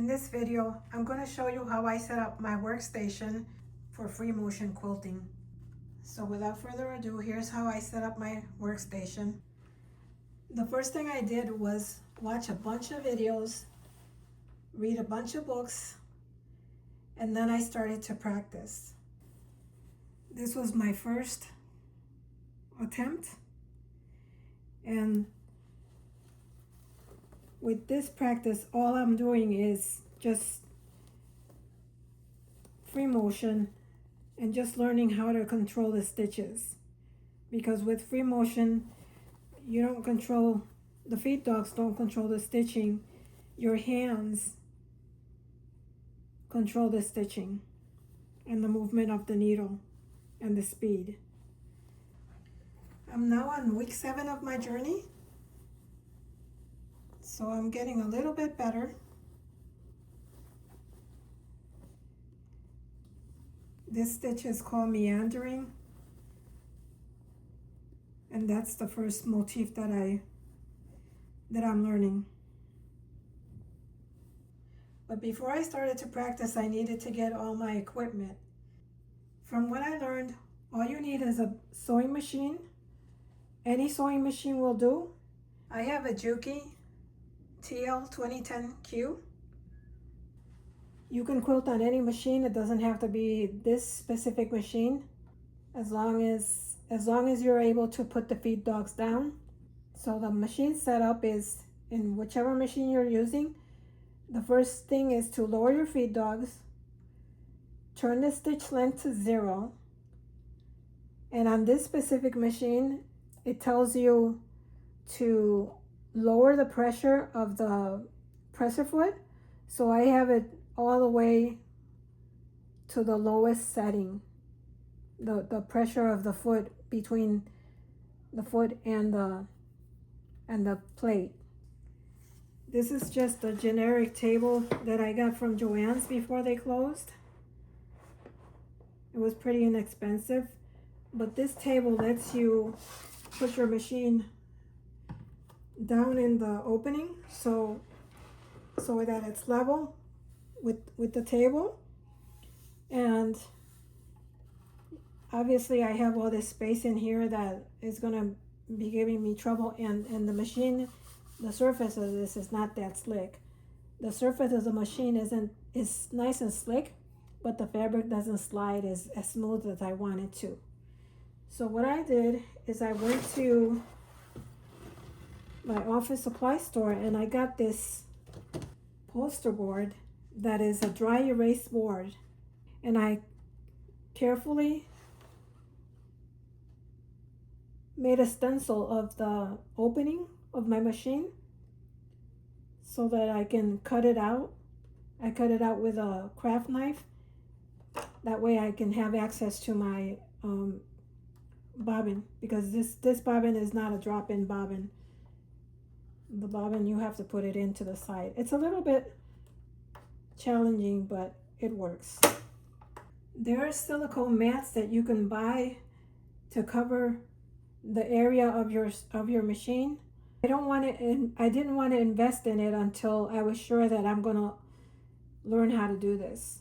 this video, I'm going to show you how I set up my workstation for free motion quilting. So without further ado, here's how I set up my workstation. The first thing I did was watch a bunch of videos, read a bunch of books, and then I started to practice. This was my first attempt, and with this practice, all I'm doing is just free motion and just learning how to control the stitches. Because with free motion, you don't control, the feed dogs don't control the stitching. Your hands control the stitching and the movement of the needle and the speed. I'm now on week 7 of my journey. So I'm getting a little bit better. This stitch is called meandering, and that's the first motif that I'm learning. But before I started to practice, I needed to get all my equipment. From what I learned, all you need is a sewing machine. Any sewing machine will do. I have a Juki TL2010Q. You can quilt on any machine. It doesn't have to be this specific machine, as long as you're able to put the feed dogs down. So the machine setup is, in whichever machine you're using, the first thing is to lower your feed dogs, turn the stitch length to 0, and on this specific machine, it tells you to lower the pressure of the presser foot. So I have it all the way to the lowest setting, the pressure of the foot between the foot and the plate. This is just a generic table that I got from Joann's before they closed. It was pretty inexpensive, but this table lets you put your machine down in the opening so that it's level with the table. And obviously I have all this space in here that is gonna be giving me trouble, and the machine, the surface of this is not that slick. The surface of the machine is nice and slick, but the fabric doesn't slide as smooth as I want it to. So what I did is I went to my office supply store and I got this poster board that is a dry erase board, and I carefully made a stencil of the opening of my machine so that I can cut it out. I cut it out with a craft knife. That way I can have access to my bobbin, because this bobbin is not a drop-in bobbin. The bobbin, you have to put it into the side. It's a little bit challenging, but it works. There are silicone mats that you can buy to cover the area of your machine. I didn't want to invest in it until I was sure that I'm gonna learn how to do this.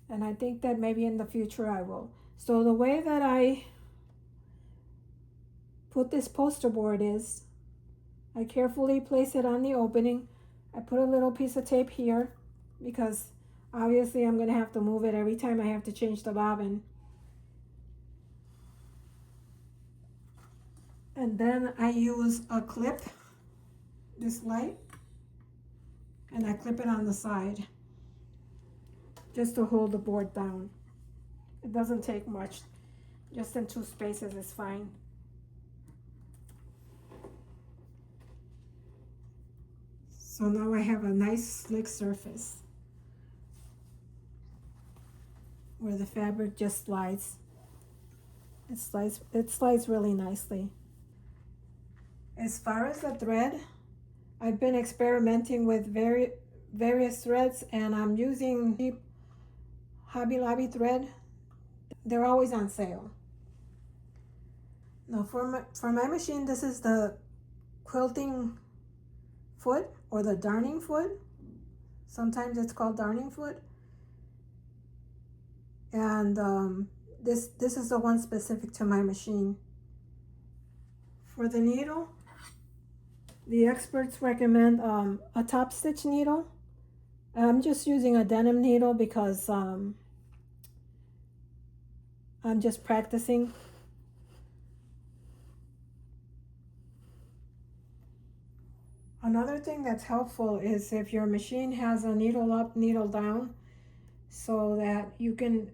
And I think that maybe in the future I will. So the way that I put this poster board is, I carefully place it on the opening. I put a little piece of tape here because obviously I'm going to have to move it every time I have to change the bobbin. And then I use a clip, this light, and I clip it on the side just to hold the board down. It doesn't take much, just in 2 spaces is fine. So now I have a nice slick surface where the fabric just slides. It slides really nicely. As far as the thread, I've been experimenting with various threads, and I'm using cheap Hobby Lobby thread. They're always on sale. Now for my machine, this is the quilting foot or the darning foot. Sometimes it's called darning foot. And this is the one specific to my machine. For the needle, the experts recommend a top stitch needle. I'm just using a denim needle because I'm just practicing. Another thing that's helpful is if your machine has a needle up, needle down, so that you can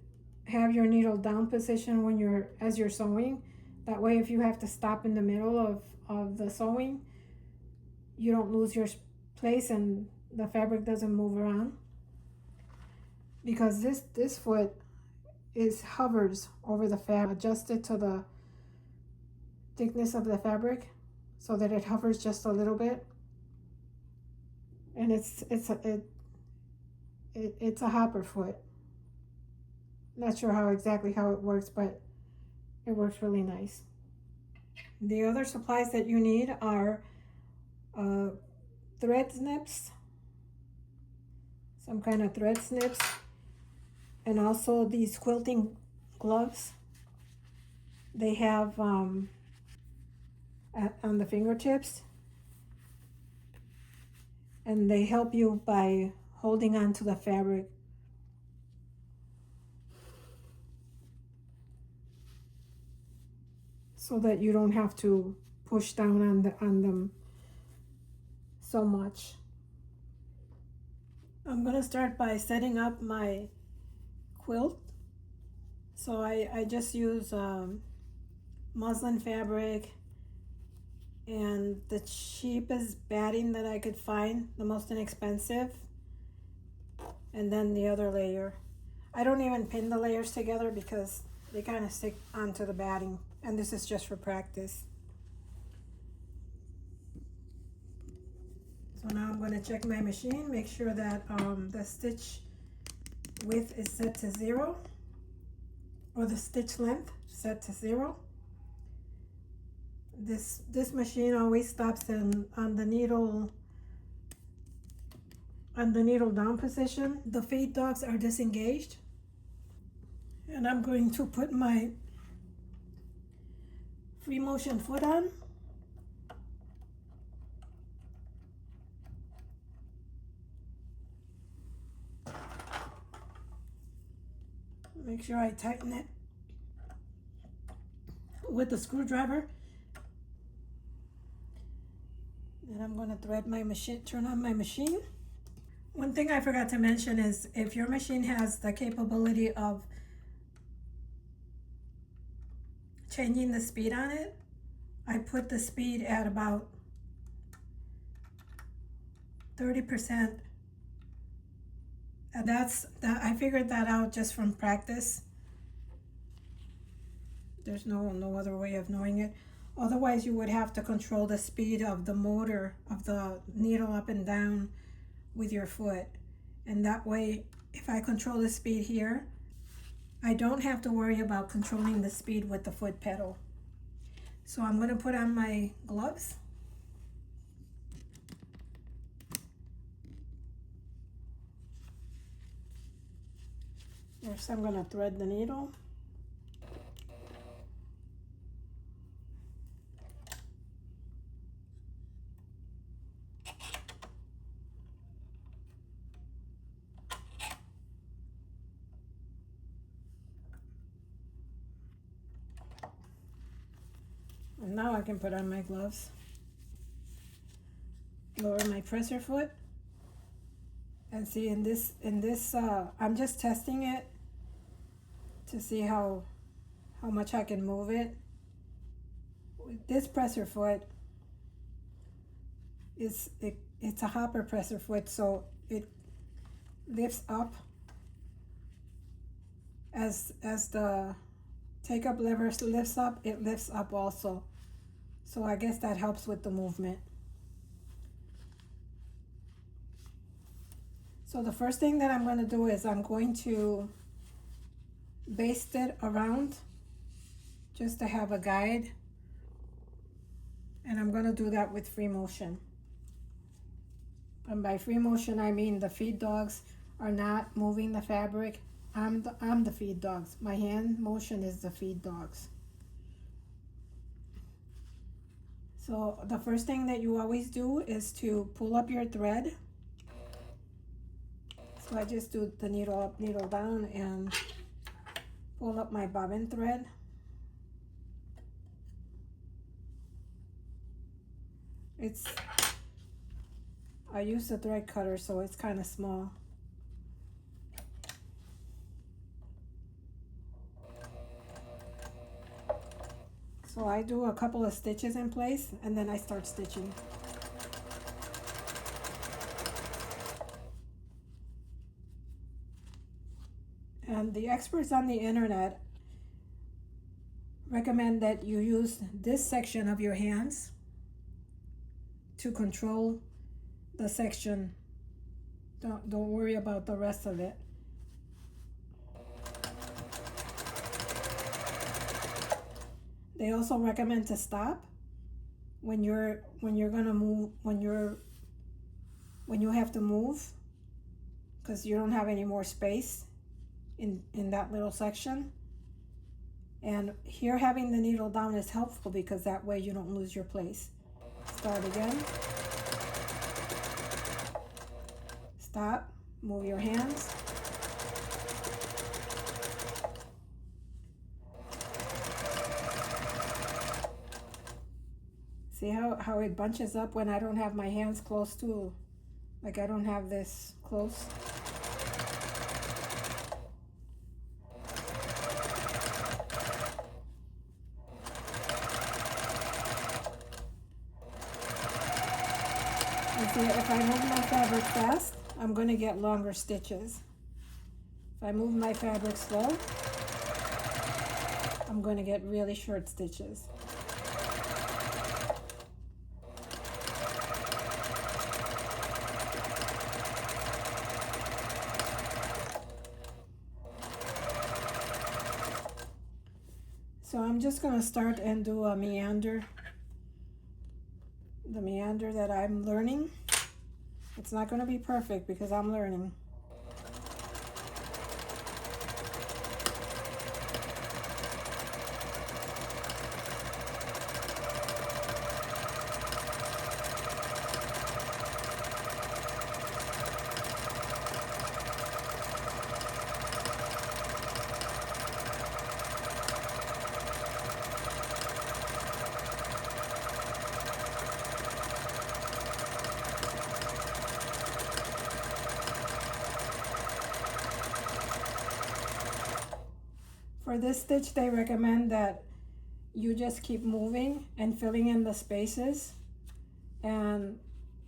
have your needle down position when as you're sewing. That way, if you have to stop in the middle of the sewing, you don't lose your place and the fabric doesn't move around. Because this foot hovers over the fabric, adjusted to the thickness of the fabric, so that it hovers just a little bit. And it's a hopper foot. Not sure how it works, but it works really nice. The other supplies that you need are thread snips, some kind of thread snips, and also these quilting gloves. They have on the fingertips, and they help you by holding on to the fabric. So that you don't have to push down on them so much. I'm gonna start by setting up my quilt. So I just use muslin fabric and the cheapest batting that I could find, the most inexpensive, and then the other layer. I don't even pin the layers together because they kind of stick onto the batting, and this is just for practice. So now I'm going to check my machine, make sure that the stitch width is set to 0, or the stitch length set to 0. This machine always stops on the needle down position. The feed dogs are disengaged, and I'm going to put my free motion foot on. Make sure I tighten it with the screwdriver. And I'm going to thread my machine, turn on my machine. One thing I forgot to mention is if your machine has the capability of changing the speed on it, I put the speed at about 30%. And I figured that out just from practice. There's no other way of knowing it. Otherwise, you would have to control the speed of the motor of the needle up and down with your foot. And that way, if I control the speed here, I don't have to worry about controlling the speed with the foot pedal. So I'm going to put on my gloves. First, I'm going to thread the needle. And now I can put on my gloves. Lower my presser foot. And see, in this I'm just testing it to see how much I can move it. With this presser foot, it's a hopper presser foot, so it lifts up as the take up lever lifts up, it lifts up also. So I guess that helps with the movement. So the first thing that I'm going to do is I'm going to baste it around just to have a guide. And I'm going to do that with free motion. And by free motion, I mean the feed dogs are not moving the fabric. I'm the feed dogs. My hand motion is the feed dogs. So the first thing that you always do is to pull up your thread. So I just do the needle up, needle down, and pull up my bobbin thread. I use the thread cutter, so it's kind of small. So I do a couple of stitches in place, and then I start stitching. And the experts on the internet recommend that you use this section of your hands to control the section. Don't worry about the rest of it. They also recommend to stop when you're gonna move, when you have to move, because you don't have any more space in that little section. And here having the needle down is helpful because that way you don't lose your place. Start again. Stop, move your hands. See how it bunches up when I don't have my hands close to, like I don't have this close. And see, if I move my fabric fast, I'm going to get longer stitches. If I move my fabric slow, I'm going to get really short stitches. So I'm just going to start and do a meander. The meander that I'm learning. It's not going to be perfect because I'm learning. For this stitch, they recommend that you just keep moving and filling in the spaces, and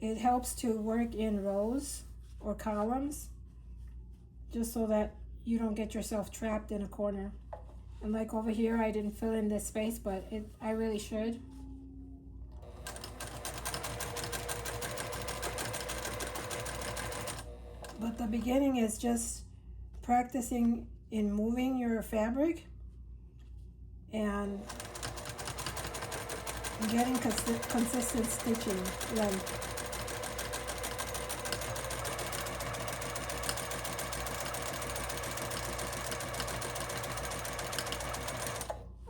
it helps to work in rows or columns just so that you don't get yourself trapped in a corner. And like over here, I didn't fill in this space, but I really should. But the beginning is just practicing in moving your fabric and getting consistent stitching length.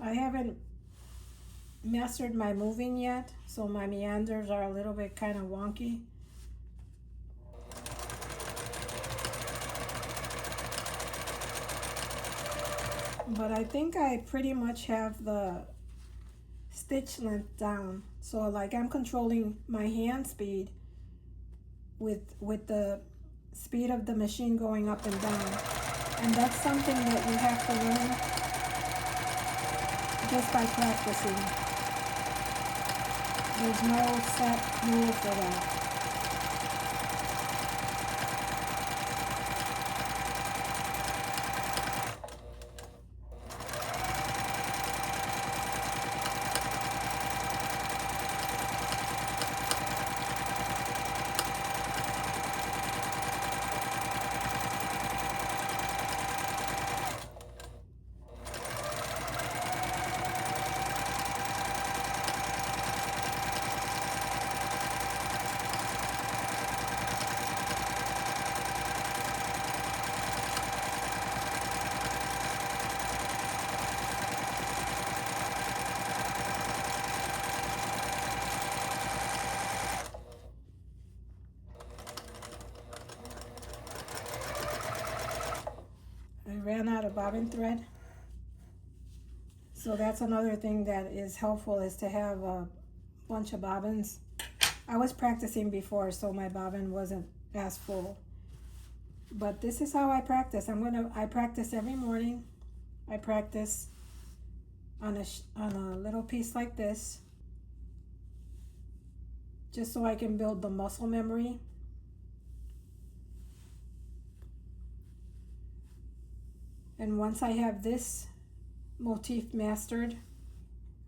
I haven't mastered my moving yet, so my meanders are a little bit kind of wonky. But I think I pretty much have the stitch length down. So like I'm controlling my hand speed with the speed of the machine going up and down. And that's something that you have to learn just by practicing. There's no set rule for that. ran out of bobbin thread. So that's another thing that is helpful, is to have a bunch of bobbins. I was practicing before, so my bobbin wasn't as full. But this is how I practice. I practice every morning. I practice on a little piece like this, just so I can build the muscle memory. And once I have this motif mastered,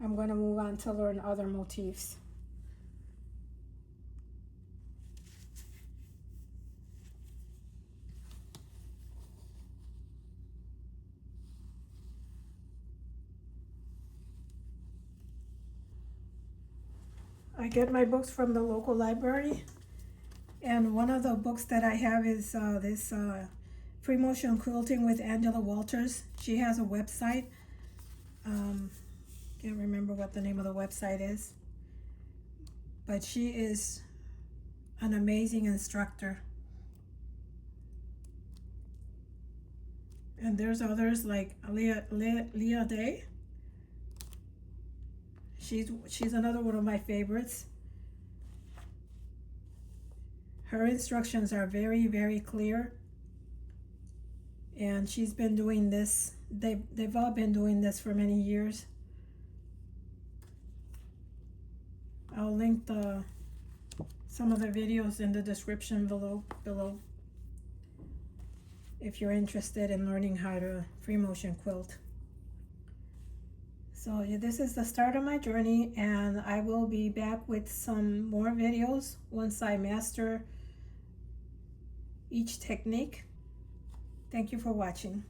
I'm going to move on to learn other motifs. I get my books from the local library, and one of the books that I have is this Free Motion Quilting with Angela Walters. She has a website. Can't remember what the name of the website is, but she is an amazing instructor. And there's others like Leah Day. She's another one of my favorites. Her instructions are very, very clear. And she's been doing this, they've all been doing this for many years. I'll link some of the videos in the description below if you're interested in learning how to free motion quilt. So yeah, this is the start of my journey, and I will be back with some more videos once I master each technique. Thank you for watching.